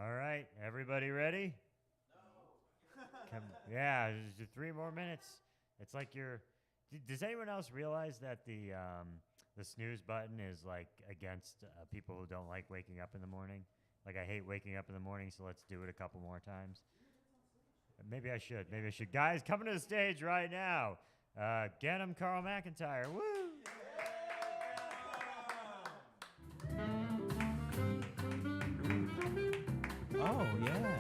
All right, everybody ready? No. Yeah, there's 3 more minutes. It's like you're. Does anyone else realize that the snooze button is like against people who don't like waking up in the morning? Like I hate waking up in the morning, so let's do it a couple more times. Maybe I should. Guys, coming to the stage right now. Get him, Carl McIntyre. Woo! Oh, yeah.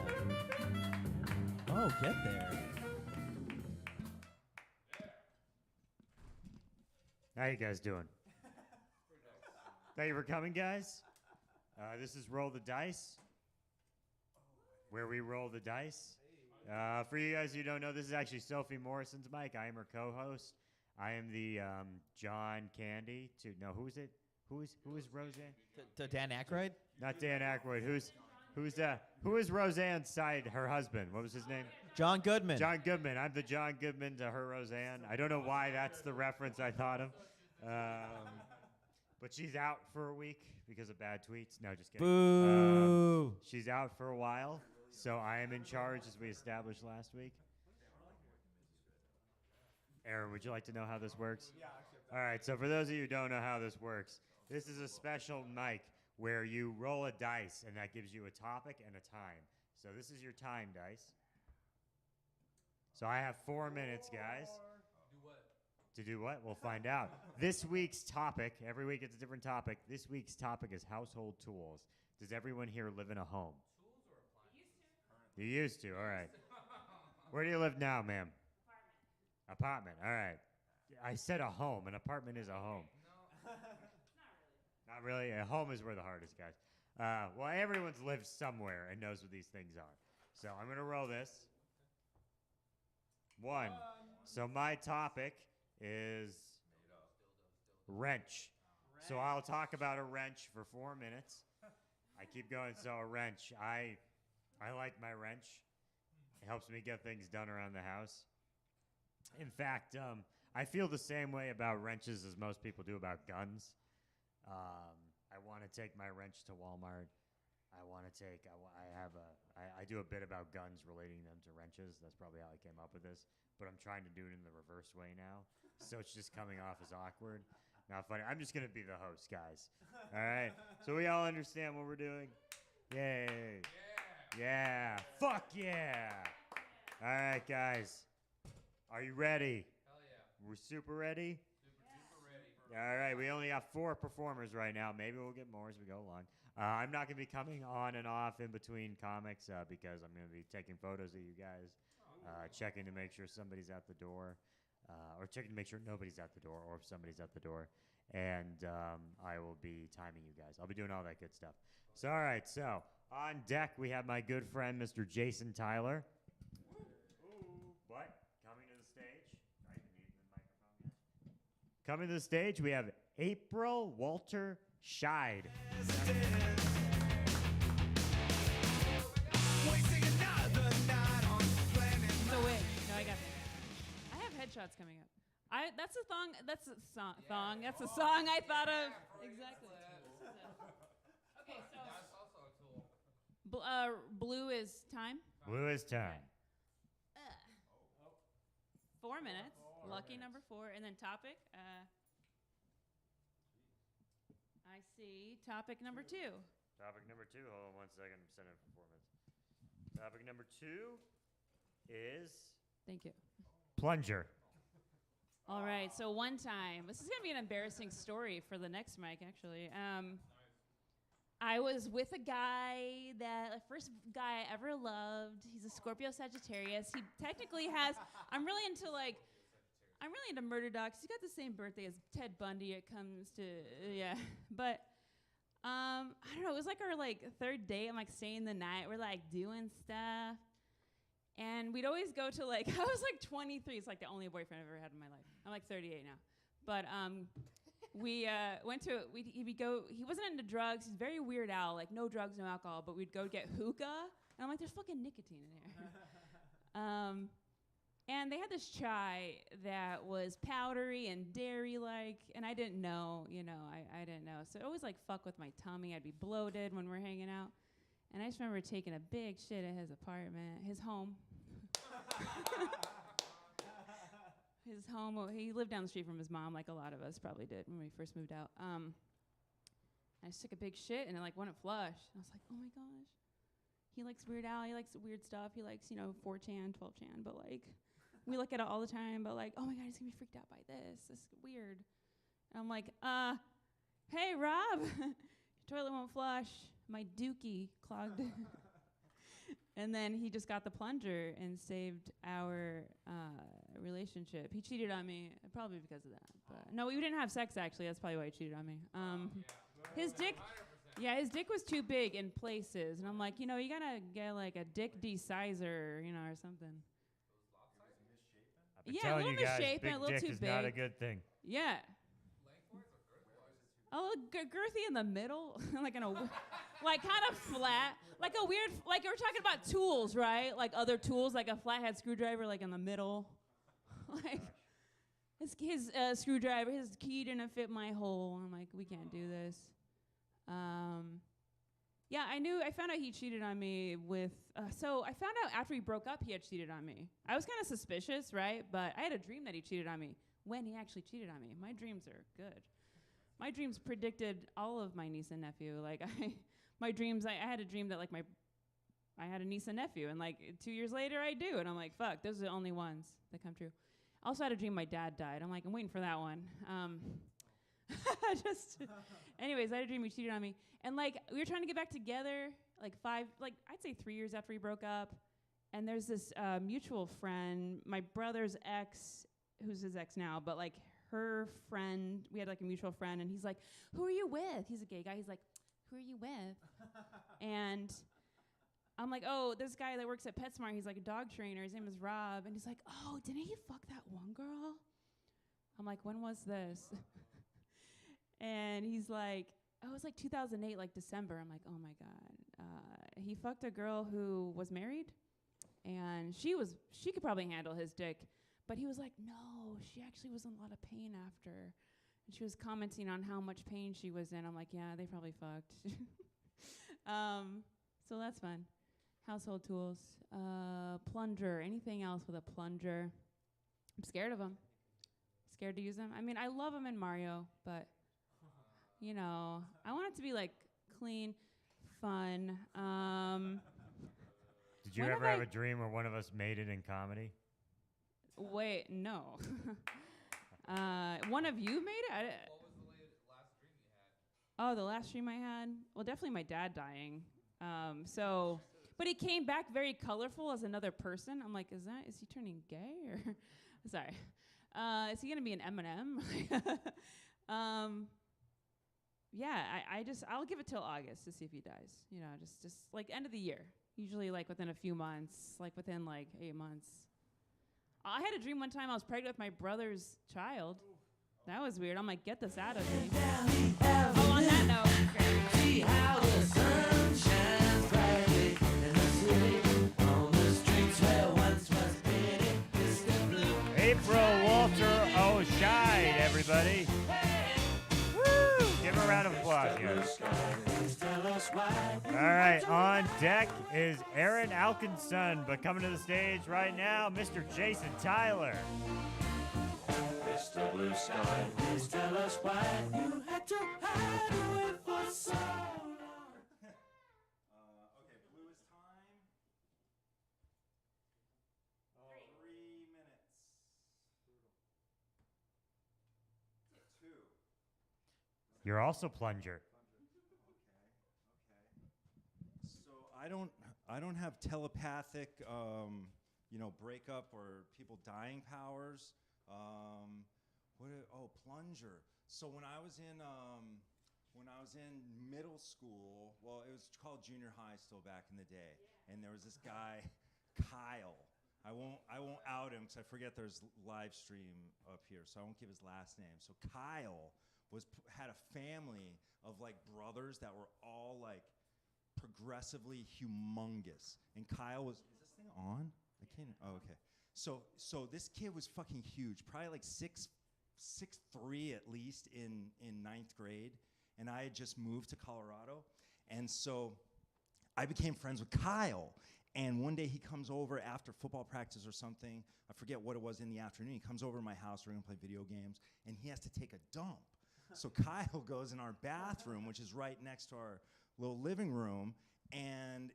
Oh, get there. How you guys doing? Thank you for coming, guys. This is Roll the Dice, where we roll the dice. For you guys who don't know, this is actually Sophie Morrison's mic. I am her co-host. I am the John Candy. Who is it? Who is Roseanne? To Dan Aykroyd? Not Dan Aykroyd. Who is Roseanne's side? Her husband. What was his name? John Goodman. John Goodman. I'm the John Goodman to her Roseanne. I don't know why that's the reference I thought of. But she's out for a week because of bad tweets. No, just kidding. Boo! She's out for a while, so I am in charge, as we established last week. Aaron, would you like to know how this works? Yeah. All right, so for those of you who don't know how this works, this is a special mic where you roll a dice, and that gives you a topic and a time. So this is your time dice. So I have 4 minutes, guys. To do what? We'll find out. This week's topic, every week it's a different topic. This week's topic is household tools. Does everyone here live in a home? Tools or appliances? You used to, all right. Where do you live now, ma'am? Apartment, all right. I said a home. An apartment is a home. No. Not really. A home is where the heart is, guys. Well, everyone's lived somewhere and knows what these things are. So I'm going to roll this. 1. So my topic is wrench. So I'll talk about a wrench for 4 minutes. I keep going. So a wrench. I like my wrench. It helps me get things done around the house. In fact, I feel the same way about wrenches as most people do about guns. I want to take my wrench to Walmart. I do a bit about guns relating them to wrenches. That's probably how I came up with this. But I'm trying to do it in the reverse way now. So it's just coming off as awkward. Not funny. I'm just going to be the host, guys. All right? So we all understand what we're doing? Yay. Yeah. Fuck yeah. All right, guys. Are you ready? Hell yeah. We're super ready? Super ready. All right, we only have 4 performers right now. Maybe we'll get more as we go along. I'm not going to be coming on and off in between comics because I'm going to be taking photos of you guys, checking to make sure somebody's at the door, or checking to make sure nobody's at the door, or if somebody's at the door. And I will be timing you guys. I'll be doing all that good stuff. So, all right, so on deck we have my good friend, Mr. Jason Tyler. But coming to the stage, I even need the microphone, guys. Coming to the stage, we have April Walter Scheid. So wait, no, I got this. I have headshots coming up. That's a thong. That's a song. Thong. That's a song I thought of. Exactly. Okay, so That's also a tool. blue is time. Blue is time. 4 minutes. Lucky number 4, and then topic. I see topic number 2. Topic number 2. Hold on 1 second. I'm sending it for 4 minutes. Topic number 2 is Thank you. plunger. All right. So one time, this is gonna be an embarrassing story for the next mic, actually. I was with a guy the first guy I ever loved. He's a Scorpio Sagittarius. He technically has. I'm really into murder docs. He's got the same birthday as Ted Bundy. It comes to but I don't know. It was like our 3rd date. I'm staying the night. We're doing stuff, and we'd always go to I was 23. It's the only boyfriend I've ever had in my life. I'm 38 now, but we went to he wasn't into drugs. He's very Weird Al, no drugs, no alcohol, but we'd go get hookah, and I'm there's fucking nicotine in here. And they had this chai that was powdery and dairy-like, and I didn't know, I didn't know. So it always fuck with my tummy. I'd be bloated when we're hanging out. And I just remember taking a big shit at his apartment, his home. His home. He lived down the street from his mom, like a lot of us probably did when we first moved out. I just took a big shit and it like wouldn't flush. And I was like, oh my gosh. He likes Weird Al. He likes weird stuff. He likes, 4chan, 12chan. But like, we look at it all the time. But like, oh my God, he's gonna be freaked out by this. This is weird. And I'm like, hey Rob, your toilet won't flush. My dookie clogged. And then he just got the plunger and saved our relationship. He cheated on me, probably because of that. But no, we didn't have sex actually. That's probably why he cheated on me. His dick, his dick was too big in places, and I'm like, you gotta get like a dick desizer, or something. I've been Yeah, a telling little you guys, misshapen, big a little dick too is not a big. good thing. Yeah. A little girthy in the middle, like like kind of flat, like a weird, like we're talking about tools, right? Like other tools, like a flathead screwdriver, like in the middle. Like his screwdriver, his key didn't fit my hole. I'm like, we can't do this. Yeah, I found out he cheated on me with, so I found out after we broke up he had cheated on me. I was kind of suspicious, right? But I had a dream that he cheated on me when he actually cheated on me. My dreams are good. My dreams predicted all of my niece and nephew. Like my dreams, I had a dream that like I had a niece and nephew, and like 2 years later I do, and I'm like, fuck, those are the only ones that come true. Also had a dream my dad died. I'm like, I'm waiting for that one. Anyways, I had a dream he cheated on me, and like we were trying to get back together, like I'd say 3 years after we broke up, and there's this mutual friend, my brother's ex, who's his ex now, but like her friend, we had like a mutual friend, and he's like, who are you with? He's a gay guy. He's like, who are you with? And I'm like, oh, this guy that works at PetSmart, he's like a dog trainer. His name is Rob. And he's like, oh, didn't he fuck that one girl? I'm like, when was this? And he's like, oh, it was like 2008, like December. I'm like, oh my God. He fucked a girl who was married, and she could probably handle his dick. But he was like, no, she actually was in a lot of pain after. And she was commenting on how much pain she was in. I'm like, yeah, they probably fucked. So that's fun. Household tools. Plunger. Anything else with a plunger? I'm scared of them. Scared to use them. I mean, I love them in Mario, but, I want it to be, like, clean, fun. Did you ever have a dream where one of us made it in comedy? Wait, no. One of you made it? What was the last dream you had? Oh, the last dream I had? Well, definitely my dad dying. But he came back very colorful as another person. I'm like, is he turning gay or? Sorry. Is he gonna be an M&M? Yeah, I'll give it till August to see if he dies. Just like end of the year. Usually like within a few months, like within like 8 months. I had a dream one time I was pregnant with my brother's child. That was weird. I'm like, get this out of me. Oh, on that note. See how the sun shines brightly in the city, on the streets where once was pity, Mr. Blue. April Walter O'Shide, everybody. Woo! Give her a round of applause here. All right, on deck is Aaron Alkinson, but coming to the stage right now, Mr. Jason Tyler. Mr. Blue Sky, please tell us why you had to hide away for so long. Okay, blue is time. 3 minutes. 2. You're also plunger. So I don't have telepathic, breakup or people dying powers. Plunger. So when I was in middle school, well, it was called junior high still back in the day, and there was this guy, Kyle. I won't out him because I forget there's live stream up here, so I won't give his last name. So Kyle had a family of like brothers that were all like progressively humongous, and Kyle was. Is this thing on? I can't. Oh, okay. So this kid was fucking huge, probably like 6'3" at least in 9th grade, and I had just moved to Colorado, and so I became friends with Kyle. And one day he comes over after football practice or something. I forget what it was in the afternoon. He comes over to my house. We're going to play video games. And he has to take a dump. So Kyle goes in our bathroom, which is right next to our little living room. And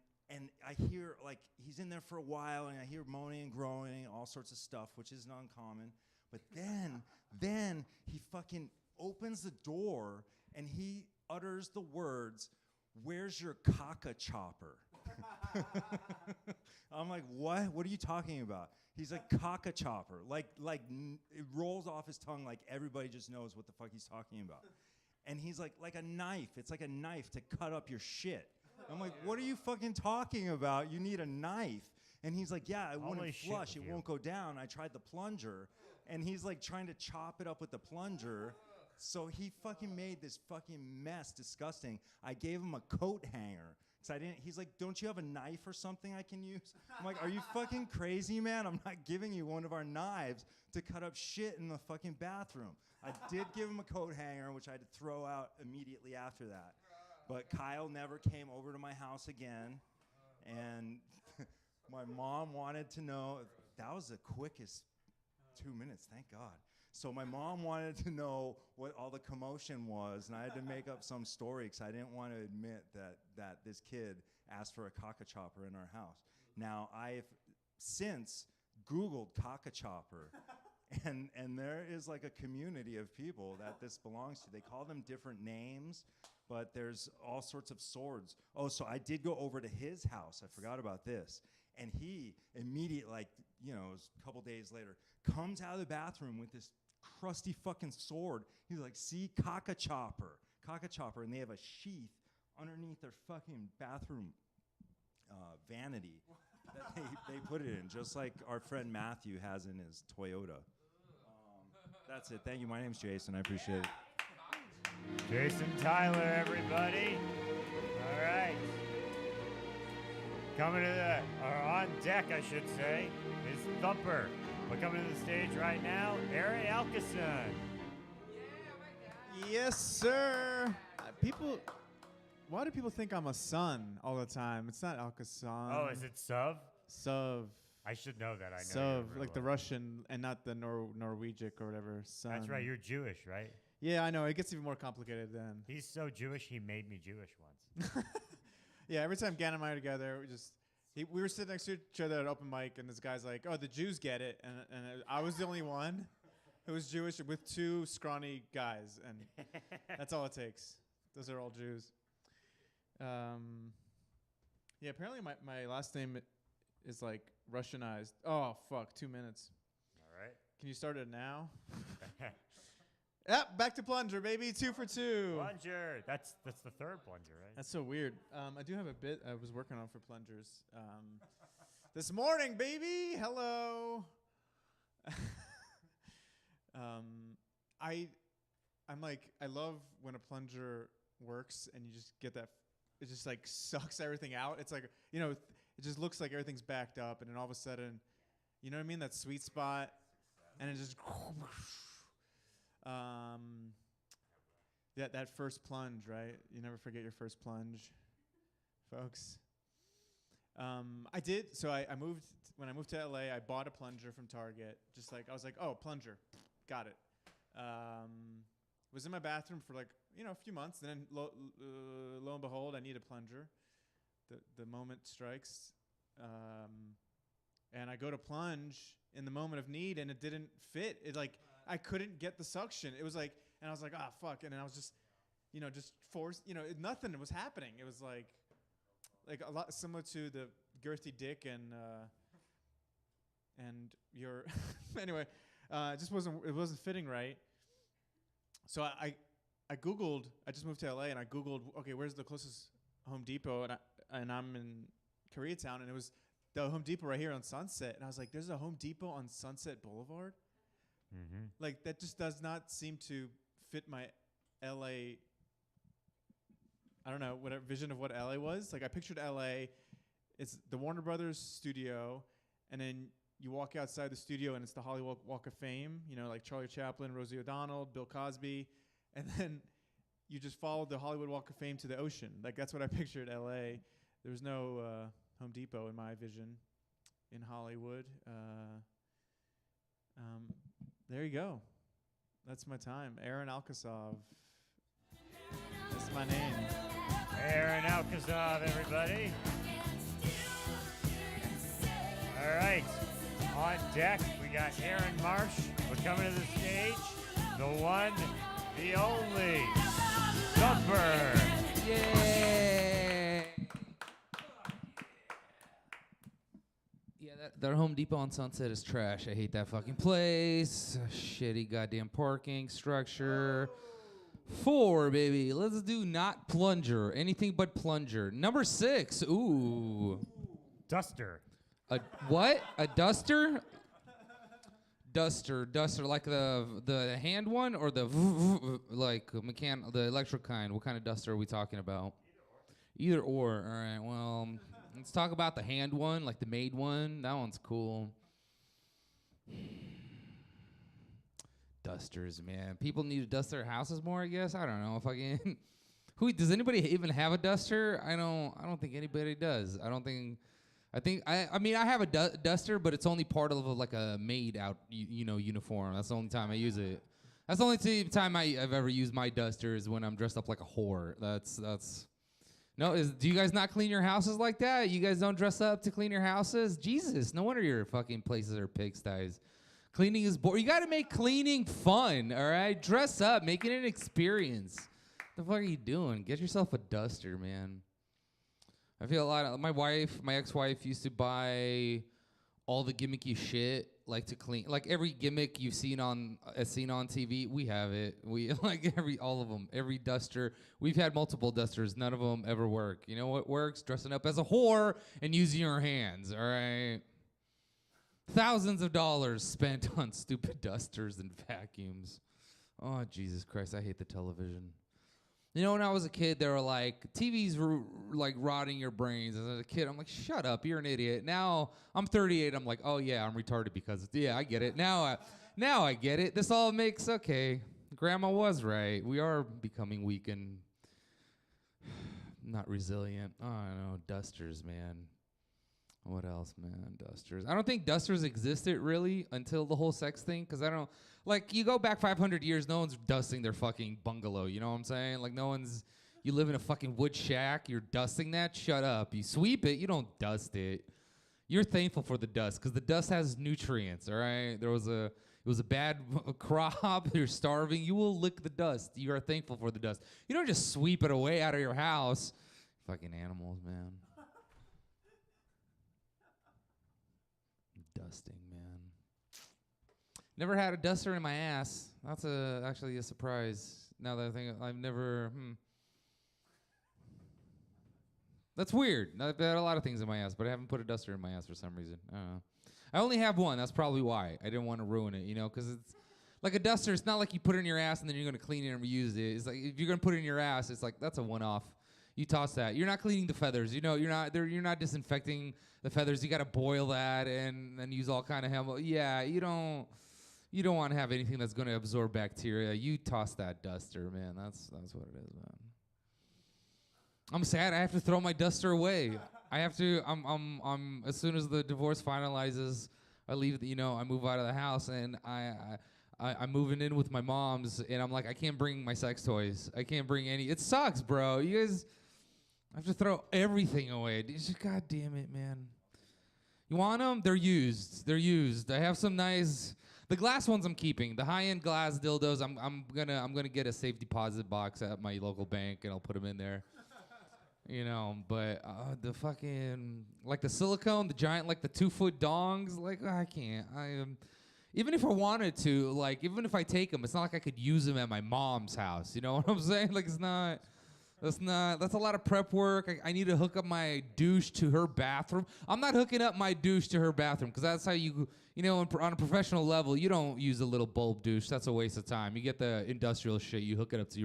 I hear, like, he's in there for a while. And I hear moaning and groaning, all sorts of stuff, which isn't uncommon. But then he fucking opens the door. And he utters the words, "Where's your caca chopper?" I'm like, what? What are you talking about? He's like, caca chopper. It rolls off his tongue like everybody just knows what the fuck he's talking about. And he's like a knife. It's like a knife to cut up your shit. I'm like, what are you fucking talking about? You need a knife. And he's like, yeah, it wouldn't flush. It won't go down. I tried the plunger. And he's like trying to chop it up with the plunger. So he fucking made this fucking mess, disgusting. I gave him a coat hanger. He's like, don't you have a knife or something I can use? I'm like, are you fucking crazy, man? I'm not giving you one of our knives to cut up shit in the fucking bathroom. I did give him a coat hanger, which I had to throw out immediately after that. But Kyle never came over to my house again. And my mom wanted to know. That was the quickest 2 minutes, thank God. So my mom wanted to know what all the commotion was, and I had to make up some story because I didn't want to admit that this kid asked for a caca chopper in our house. Now, I've since Googled caca chopper, and there is like a community of people that this belongs to. They call them different names, but there's all sorts of swords. Oh, so I did go over to his house. I forgot about this. And he immediately, it was a couple days later, comes out of the bathroom with this crusty fucking sword. He's like, see, caca chopper. And they have a sheath underneath their fucking bathroom vanity that they put it in, just like our friend Matthew has in his Toyota. That's it. Thank you. My name's Jason. I appreciate it. Jason Tyler, everybody. All right. Coming to or on deck, I should say, is Thumper. But coming to the stage right now, Ari Alkison. Yes, sir. Why do people think I'm a son all the time? It's not Alkison. Oh, is it Suv? Suv. I should know that. I know. Suv, like the Russian and not the Norwegic or whatever. Son. That's right. You're Jewish, right? Yeah, I know. It gets even more complicated then. He's so Jewish, he made me Jewish once. Yeah, every time Gan and I are together, we were sitting next to each other at open mic, and this guy's like, "Oh, the Jews get it," and I was the only one who was Jewish with two scrawny guys, and that's all it takes. Those are all Jews. Yeah, apparently my last name is like Russianized. Oh fuck, 2 minutes. All right. Can you start it now? Yep, back to plunger, baby. 2 for 2. Plunger. That's the third plunger, right? That's so weird. I do have a bit I was working on for plungers. This morning, baby. Hello. I'm like, I love when a plunger works and you just get that. It just like sucks everything out. It's like, it just looks like everything's backed up, and then all of a sudden, you know what I mean? That sweet spot, and it just. That first plunge, right? You never forget your first plunge, folks. I did. So I moved when I moved to LA. I bought a plunger from Target. Just like I was like, oh, plunger, got it. Was in my bathroom for like a few months. And then lo and behold, I need a plunger. The moment strikes, and I go to plunge in the moment of need, and it didn't fit. It like. I couldn't get the suction. It was like, and I was like, ah, fuck. And then I was just, just forced, nothing was happening. It was like a lot similar to the girthy dick and your, anyway, it wasn't fitting right. So I Googled, I just moved to LA and I Googled, okay, where's the closest Home Depot? And I'm in Koreatown, and it was the Home Depot right here on Sunset. And I was like, there's a Home Depot on Sunset Boulevard? Mm-hmm. Like, that just does not seem to fit my LA, I don't know, whatever vision of what LA was. Like, I pictured LA, it's the Warner Brothers studio, and then you walk outside the studio and it's the Hollywood Walk of Fame, like Charlie Chaplin, Rosie O'Donnell, Bill Cosby, and then you just follow the Hollywood Walk of Fame to the ocean. Like, that's what I pictured LA. there was no Home Depot in my vision in Hollywood. There you go. That's my time. Aaron Alkasov. That's my name. Aaron Alkasov, everybody. All right. On deck, we got Aaron Marsh. We're coming to the stage. The one, the only, Thumper. Yeah. Yeah, that Home Depot on Sunset is trash. I hate that fucking place. Shitty goddamn parking structure. 4, baby. Let's do not plunger. Anything but plunger. Number 6. Ooh. Duster. A what? A duster? Duster, like the hand one or the like the electric kind? What kind of duster are we talking about? Either or. All right. Well, let's talk about the hand one, like the made one. That one's cool. Dusters, man. People need to dust their houses more, I guess. I don't know if I can. Who does anybody even have a duster? I don't think anybody does. I mean I have a duster, but it's only part of like a maid out uniform. That's the only time I use it. That's the only time I've ever used my duster is when I'm dressed up like a whore. That's no. Do you guys not clean your houses like that? You guys don't dress up to clean your houses? Jesus, no wonder your fucking places are pigsties. Cleaning is boring. You got to make cleaning fun, all right? Dress up, make it an experience. The fuck are you doing? Get yourself a duster, man. I feel a lot of my ex-wife used to buy all the gimmicky shit, like to clean, like every gimmick you've seen on TV. We have it. We like all of them, every duster. We've had multiple dusters. None of them ever work. You know what works? Dressing up as a whore and using your hands. All right. Thousands of dollars spent on stupid dusters and vacuums. Oh Jesus Christ! I hate the television. You know, when I was a kid, they were like, TVs were like rotting your brains. As a kid, I'm like, shut up, you're an idiot. Now I'm 38. I'm like, oh yeah, I'm retarded because I get it. Now I get it. This all makes okay. Grandma was right. We are becoming weak and not resilient. Oh, I don't know, dusters, man. What else, man? Dusters. I don't think dusters existed really until the whole sex thing, because I don't, like, you go back 500 years, no one's dusting their fucking bungalow, you know what I'm saying? Like, you live in a fucking wood shack, you're dusting that? Shut up. You sweep it, you don't dust it. You're thankful for the dust, because the dust has nutrients, all right? It was a bad crop, you're starving, you will lick the dust. You are thankful for the dust. You don't just sweep it away out of your house. Fucking animals, man. Dusting, man. Never had a duster in my ass. That's actually a surprise. Now that I think I've never. That's weird. I've had a lot of things in my ass, but I haven't put a duster in my ass for some reason. I don't know. I only have one. That's probably why. I didn't want to ruin it, because it's like a duster. It's not like you put it in your ass and then you're gonna clean it and reuse it. It's like if you're gonna put it in your ass, it's like that's a one-off. You toss that. You're not cleaning the feathers. You're not disinfecting the feathers. You got to boil that and then use all kind of chemical. Yeah, you don't want to have anything that's going to absorb bacteria. You toss that duster, man. That's what it is, man. I'm sad. I have to throw my duster away. I have to. I'm as soon as the divorce finalizes, I leave. I move out of the house and I'm moving in with my mom's, and I'm like, I can't bring my sex toys. I can't bring any. It sucks, bro. You guys. I have to throw everything away. God damn it, man. You want them? They're used. I have some nice. The glass ones I'm keeping. The high-end glass dildos. I'm gonna get a safe deposit box at my local bank and I'll put them in there. But the fucking like the silicone, the giant like the 2-foot dongs. Like I can't. Even if I wanted to, like even if I take them, it's not like I could use them at my mom's house. You know what I'm saying? Like it's not. That's a lot of prep work. I need to hook up my douche to her bathroom. I'm not hooking up my douche to her bathroom because that's how on a professional level, you don't use a little bulb douche. That's a waste of time. You get the industrial shit. You hook it up to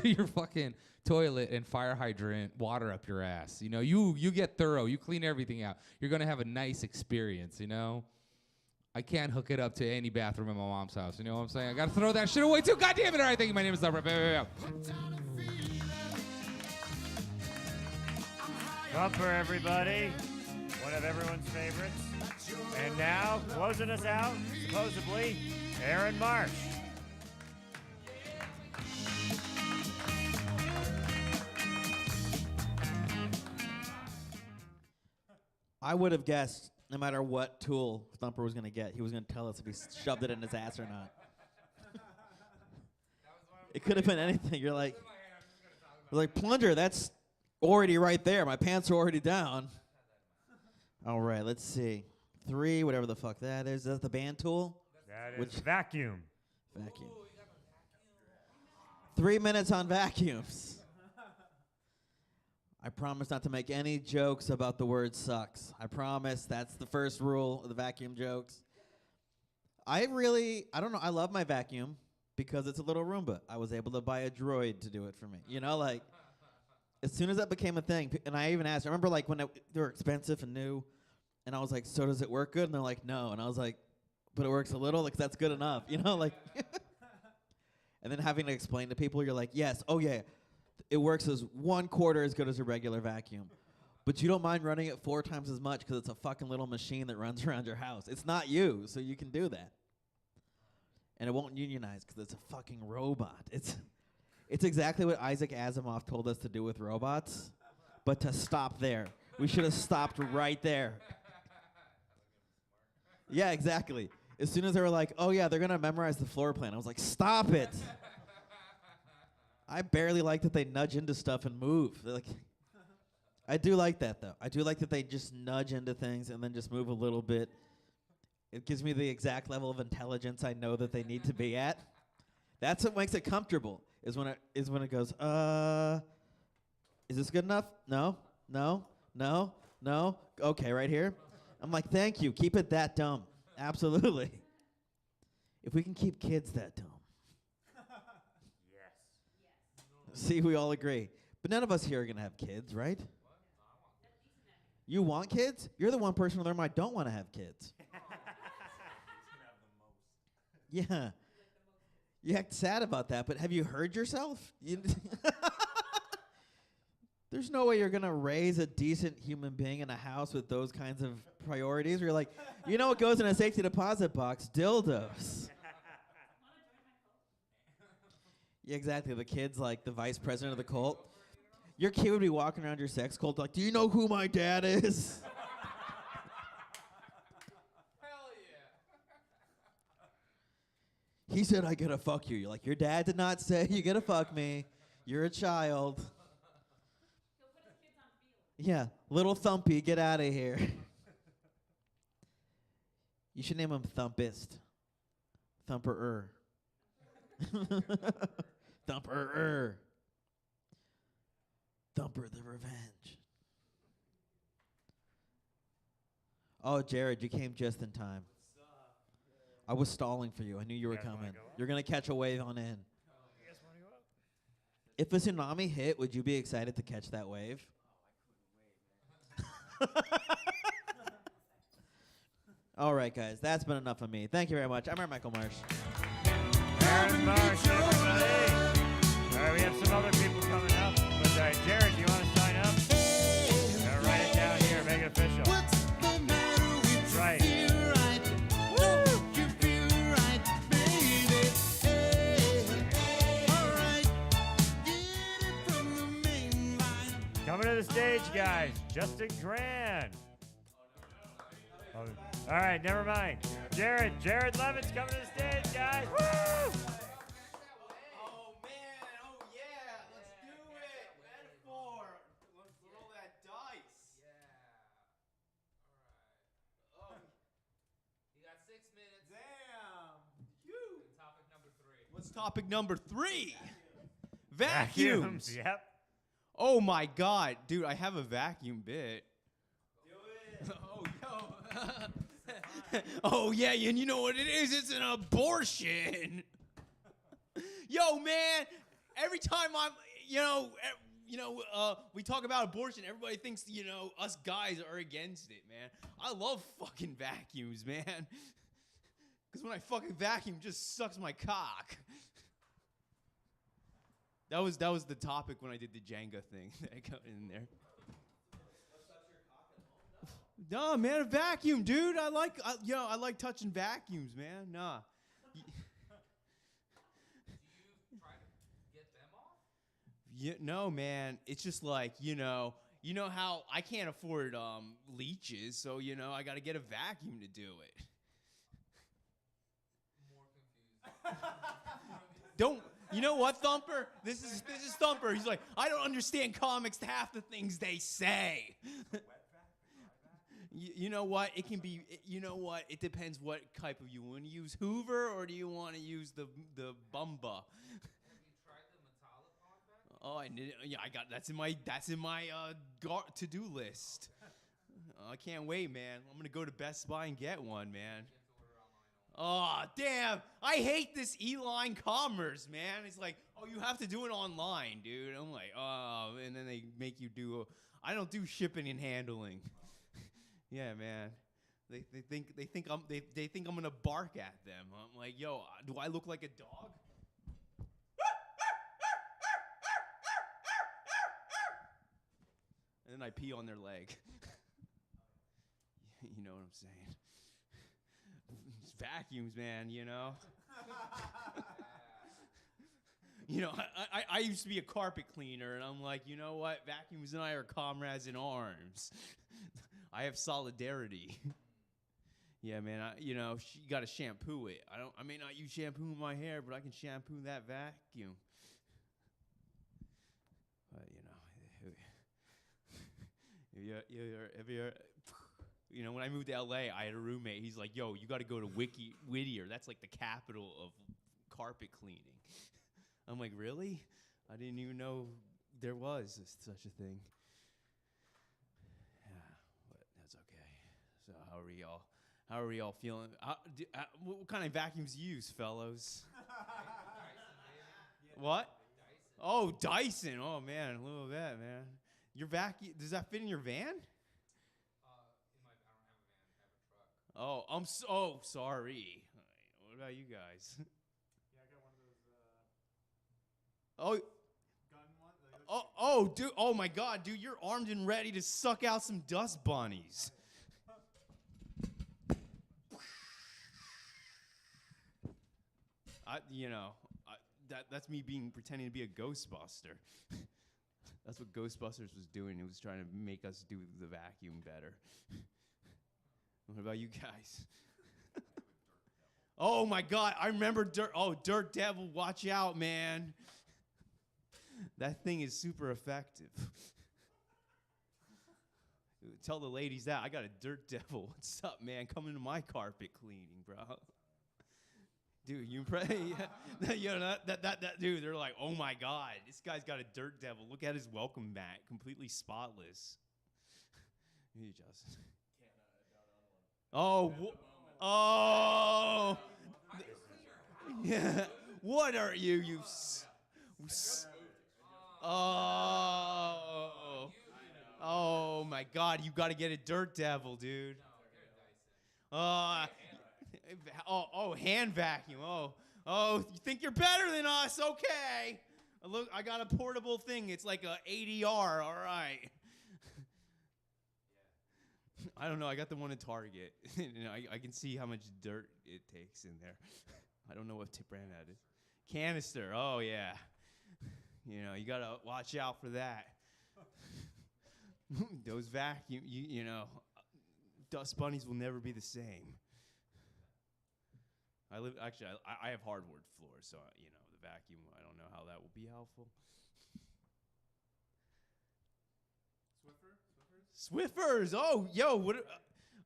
your fucking toilet and fire hydrant, water up your ass. You get thorough. You clean everything out. You're going to have a nice experience, I can't hook it up to any bathroom in my mom's house. You know what I'm saying? I got to throw that shit away too. God damn it. All right, thank you. My name is Thumper. Thumper, everybody. One of everyone's favorites. And now, closing us out, supposedly, Aaron Marsh. I would have guessed, no matter what tool Thumper was going to get, he was going to tell us if he shoved it in his ass or not. It could have been anything. You're like, plunger, that's already right there. My pants are already down. All right, let's see. 3, whatever the fuck that is. Is that the band tool? That is vacuum. Vacuum. 3 minutes on vacuums. I promise not to make any jokes about the word sucks. I promise that's the first rule of the vacuum jokes. I don't know. I love my vacuum because it's a little Roomba. I was able to buy a droid to do it for me. You know, like, as soon as that became a thing, and I even asked, I remember like when they were expensive and new, and I was like, so does it work good? And they're like, no. And I was like, but it works a little? Like, that's good enough. You know, like. And then having to explain to people, you're like, yes, oh yeah. It works as 1/4 as good as a regular vacuum. But you don't mind running it 4 times as much because it's a fucking little machine that runs around your house. It's not you, so you can do that. And it won't unionize because it's a fucking robot. It's exactly what Isaac Asimov told us to do with robots, but to stop there. We should have stopped right there. Yeah, exactly. As soon as they were like, oh yeah, they're going to memorize the floor plan, I was like, stop it. I barely like that they nudge into stuff and move. They're like, I do like that, though. I do like that they just nudge into things and then just move a little bit. It gives me the exact level of intelligence I know that they need to be at. That's what makes it comfortable, is when it goes, is this good enough? No, no, no, no. Okay, right here. I'm like, thank you. Keep it that dumb. Absolutely. If we can keep kids that dumb. See, we all agree. But none of us here are going to have kids, right? You want kids? You're the one person in the room I don't want to have kids. Yeah. You act sad about that, but have you heard yourself? There's no way you're going to raise a decent human being in a house with those kinds of priorities. Where you're like, you know what goes in a safety deposit box? Dildos. Yeah, exactly. The kid's like the vice president of the cult. Your kid would be walking around your sex cult like, do you know who my dad is? Hell yeah. He said I gotta fuck you. You're like, your dad did not say you gotta fuck me. You're a child. Yeah, little Thumpy, get out of here. You should name him Thumpist. Thumper-er. Thumper-er. Thumper the Revenge. Oh, Jared, you came just in time. I was stalling for you. I knew you were coming. You're going to catch a wave on in. If a tsunami hit, would you be excited to catch that wave? All right, guys. That's been enough of me. Thank you very much. I'm Michael Marsh. Aaron Marsh, everybody. All right, we have some other people coming up. But Jared, do you want to sign up? Write it down here. Make it official. That's right. Coming to the stage, guys. Justin Grand. All right, never mind. Jared Levin's coming to the stage, guys. Woo! Oh, man. Oh, yeah. Let's do it. Metaphor. Let's roll that dice. Yeah. All right. Oh. You got 6 minutes. Damn. And topic number 3. What's topic number 3? Vacuums. Yep. Oh, my God. Dude, I have a vacuum bit. Do it. Oh, yo. Oh, yeah, and you know what it is? It's an abortion. Yo, man, every time we talk about abortion, everybody thinks, us guys are against it, man. I love fucking vacuums, man. Because when I fucking vacuum, it just sucks my cock. That was the topic when I did the Jenga thing that I got in there. No, man, a vacuum, dude. I like touching vacuums, man. Nah. Yeah, no, man. It's just like, you know how I can't afford leeches, so I got to get a vacuum to do it. Don't you know what, Thumper? This is Thumper. He's like, I don't understand comics, half the things they say. You know what? It can be. You know what? It depends what type of you want to use. Hoover or do you want to use the Bumba? Oh, I need. Yeah, I got. That's in my to-do list. I can't wait, man. I'm gonna go to Best Buy and get one, man. Oh, damn. I hate this e-line commerce, man. It's like, oh, you have to do it online, dude. I'm like, oh, and then they make you do. I don't do shipping and handling. Yeah, man. They think I'm gonna bark at them. I'm like, yo, do I look like a dog? And then I pee on their leg. You know what I'm saying? It's vacuums, man. I used to be a carpet cleaner, and I'm like, you know what? Vacuums and I are comrades in arms. I have solidarity. Yeah, man. You got to shampoo it. I may not use shampoo in my hair, but I can shampoo that vacuum. But when I moved to LA, I had a roommate. He's like, yo, you got to go to Whittier. That's like the capital of carpet cleaning. I'm like, really? I didn't even know there was such a thing. So how are we all feeling? What kind of vacuums do you use, fellows? What? Oh, Dyson. Oh, man, a little bit, man. Your vacuum, does that fit in your van? I don't have a van. I have a truck. Oh, I'm so sorry. What about you guys? Yeah, I got one of those gun ones. Oh, dude. Oh, my God, dude. You're armed and ready to suck out some dust bunnies. That's me pretending to be a Ghostbuster. That's what Ghostbusters was doing. It was trying to make us do the vacuum better. What about you guys? Oh my God, I remember Dirt Devil, watch out, man. That thing is super effective. Tell the ladies that. I got a Dirt Devil. What's up, man? Come into my carpet cleaning, bro. Dude, you pray. that dude, they're like, oh my God, this guy's got a Dirt Devil. Look at his welcome mat, completely spotless. He just. Oh, yeah. What are you? Oh my God, you got to get a Dirt Devil, dude. Hand vacuum. Oh, you think you're better than us? Okay. Look, I got a portable thing. It's like a ADR. All right. I don't know. I got the one at Target. I can see how much dirt it takes in there. I don't know what brand that is. Canister. Oh yeah. You gotta watch out for that. Those vacuum. Dust bunnies will never be the same. I have hardwood floors, so the vacuum. I don't know how that will be helpful. Swiffers. Oh, yo, what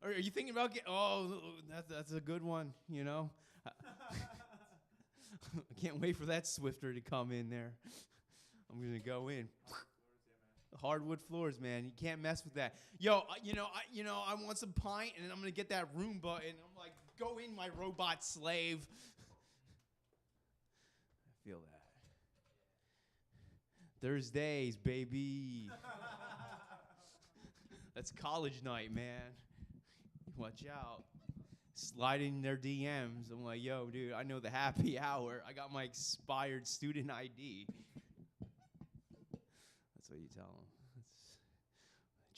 are you thinking about? That's a good one. I can't wait for that Swiffer to come in there. I'm gonna go in. Hardwood floors, man. You can't mess with that. Yo, I want some pint, and then I'm gonna get that Roomba, and I'm like, go in, my robot slave. I feel that. Thursdays, baby. That's college night, man. Watch out. Slide in their DMs. I'm like, yo, dude, I know the happy hour. I got my expired student ID. That's what you tell them.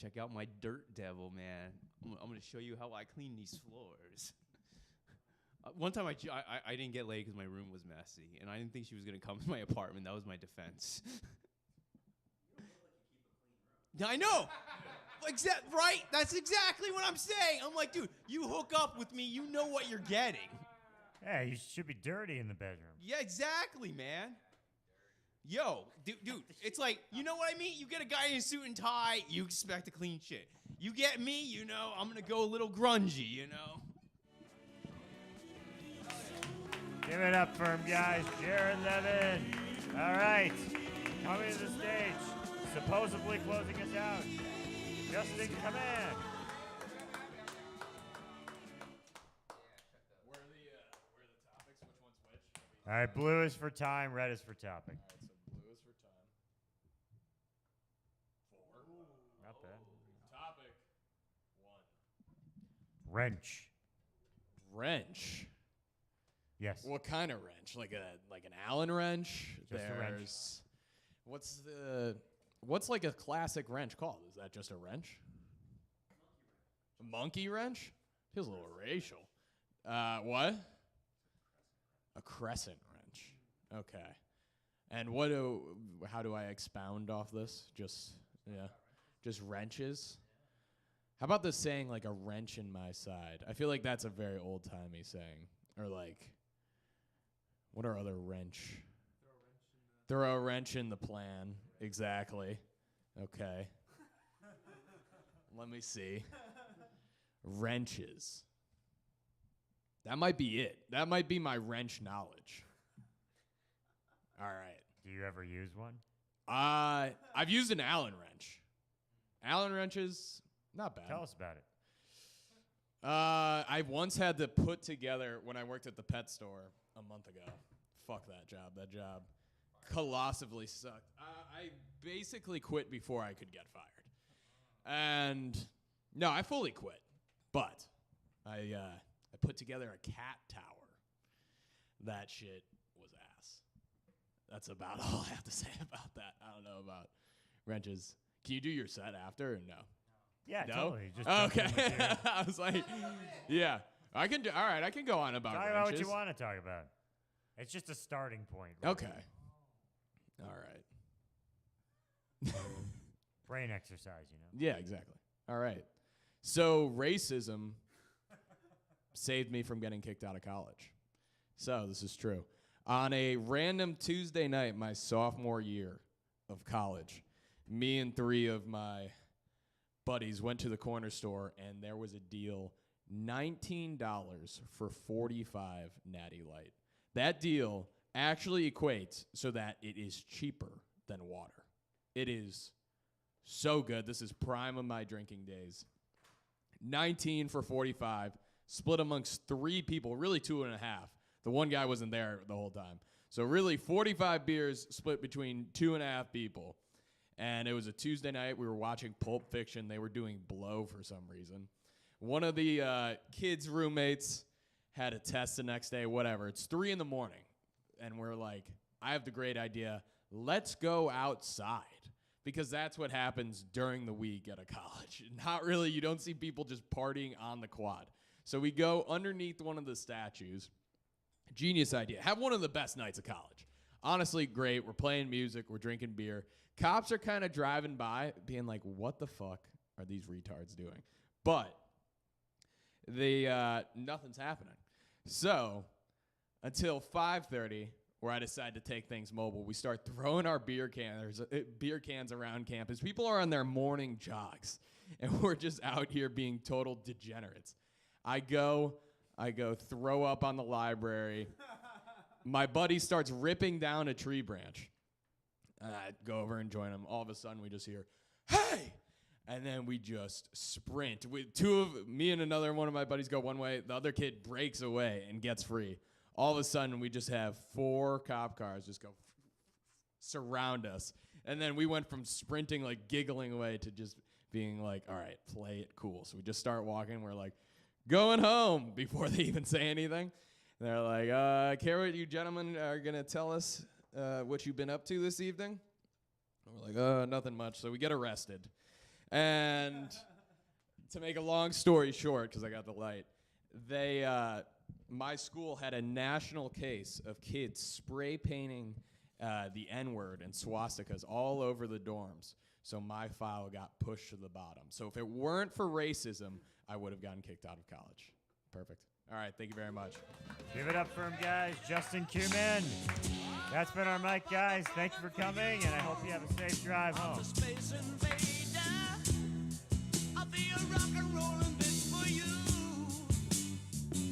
check out my dirt devil, man. I'm gonna show you how I clean these floors. One time I didn't get laid because my room was messy, and I didn't think she was gonna come to my apartment. That was my defense. Yeah, I know. Right? That's exactly what I'm saying. I'm like, dude, you hook up with me, you know what you're getting. Yeah, you should be dirty in the bedroom. Yeah, exactly, man. Yo, dude, it's like, you know what I mean? You get a guy in a suit and tie, you expect a clean shit. You get me, you know, I'm gonna go a little grungy, you know? Give it up for him, guys. Jared Levin. All right. Coming to the stage. Supposedly closing us out. Justin Command. Where are the topics? Which one's which? All right, blue is for time, red is for topic. All right, so blue is for time. 4. Not bad. Topic 1. Wrench. Wrench. Yes. What kind of wrench? Like an Allen wrench? Just a wrench. What's like a classic wrench called? Is that just a wrench? A monkey wrench? Feels a little racial. What? A crescent wrench. Okay. And how do I expound off this? Just wrenches? How about this saying like a wrench in my side? I feel like that's a very old-timey saying. Or like, what are other wrench? Throw a wrench in the plan. Exactly. Okay. Let me see. Wrenches. That might be it. That might be my wrench knowledge. All right. Do you ever use one? I've used an Allen wrench. Allen wrenches, not bad. Tell us about it. I once had to put together, when I worked at the pet store a month ago. Fuck that job. That job colossally sucked. I basically quit before I could get fired. And no, I fully quit. But I put together a cat tower. That shit was ass. That's about all I have to say about that. I don't know about wrenches. Can you do your set after or no? Yeah, No? totally. Just Okay. I was like, yeah. I can do. All right, I can go on about talk wrenches. about what you want to talk about. It's just a starting point. Really. Okay. All right. Brain exercise, you know. Yeah, exactly. All right. So racism saved me from getting kicked out of college. So this is true. On a random Tuesday night, my sophomore year of college, me and 3 of my buddies went to the corner store, and there was a deal, $19 for 45 Natty Light. That deal actually equates so that it is cheaper than water. It is so good. This is prime of my drinking days. 19 for 45, split amongst 3 people, really 2.5. The one guy wasn't there the whole time. So really 45 beers split between 2.5 people. And it was a Tuesday night. We were watching Pulp Fiction. They were doing Blow for some reason. One of the kids' roommates had a test the next day, whatever. It's 3 a.m. And we're like, I have the great idea. Let's go outside. Because that's what happens during the week at a college. Not really. You don't see people just partying on the quad. So we go underneath one of the statues. Genius idea. Have one of the best nights of college. Honestly, great. We're playing music. We're drinking beer. Cops are kind of driving by being like, what the fuck are these retards doing? But nothing's happening. So until 5:30, where I decide to take things mobile, we start throwing our beer cans around campus. People are on their morning jogs, and we're just out here being total degenerates. I go throw up on the library. My buddy starts ripping down a tree branch. I go over and join him. All of a sudden, we just hear, "Hey!" And then we just sprint. Me and another one of my buddies go one way. The other kid breaks away and gets free. All of a sudden, we just have 4 cop cars just go surround us. And then we went from sprinting, like giggling away, to just being like, all right, play it cool. So we just start walking. We're like, going home before they even say anything. And they're like, care what you gentlemen are going to tell us what you've been up to this evening? And we're like, nothing much. So we get arrested. And to make a long story short, because I got the light, my school had a national case of kids spray painting the N-word and swastikas all over the dorms. So my file got pushed to the bottom. So if it weren't for racism, I would have gotten kicked out of college. Perfect. All right, thank you very much. Give it up for him, guys. Justin Kuman. That's been our mic, guys. Thank you for coming, and I hope you have a safe drive home. Space invader, I'll be a rock and rollin' bitch for you.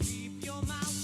Keep your mouth